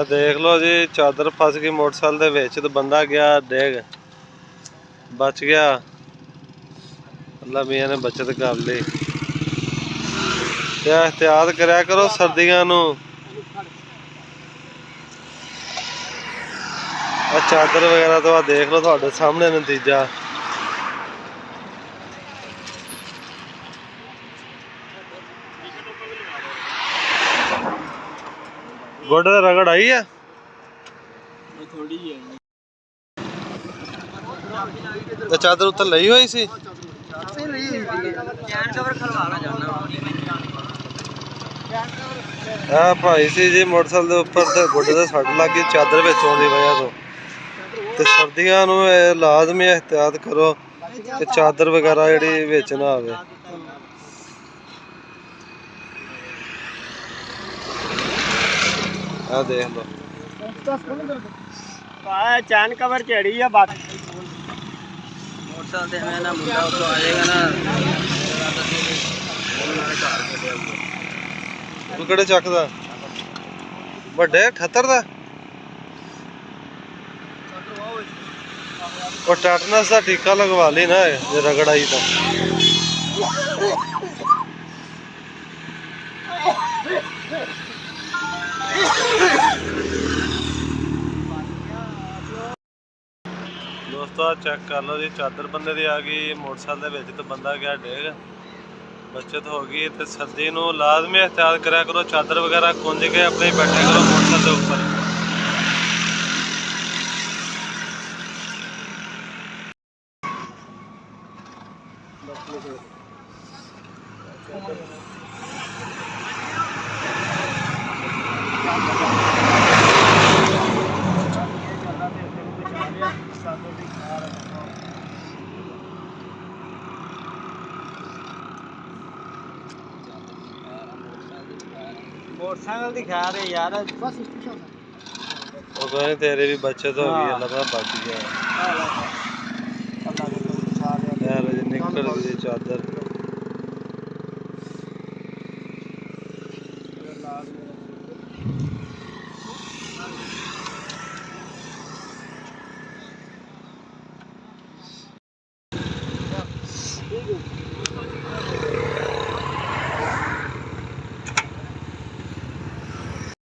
देख लो जी, चादर फस गई मोटरसाइकिल दे विच ते बंदा गया डिग, बच गया। अल्लाह मियां ने बचत कर ली। एहतियात करया करो सर्दियां नू। चादर वगैरह तो देख लो तुहाडे सामने नतीजा। गोडे ते रगड़ आई है थोड़ी है। चादर उत्ते लई हुई सी। भाई सी जी मोटरसाइकिल के उपर ते गोडे ते सट लग गई चादर विच आउण दी वजह तो। सर्दियां नू लाजमी एहतियात करो कि चादर वगैरह जिहड़ी विच ना आवे। देख लो चैन कवर चढ़ी है बाकी मोटरसाइकिल में ना मुंडा उतो आ जाएगा ना तू किहड़े चक दा वड्डे खतर दा और टैटनस का टीका लगवा ली ना जे रगड़ आई तो। दोस्तों चेक कर लो जी, चादर बंदे दी आ गई मोटरसाइकिल दे विच ते बंदा गया डिग, बचत हो गई। तो सर्दी नू लाजमी एहतियात करा करो, चादर वगैरह कुंज के अपने बैठे करो मोटरसाइकिल के उपर। मोटरसाइकिल दी खैर है यार बस वो कहने तेरे भी बचत हो गई, अल्लाह बच गया यार निकल गई चादर।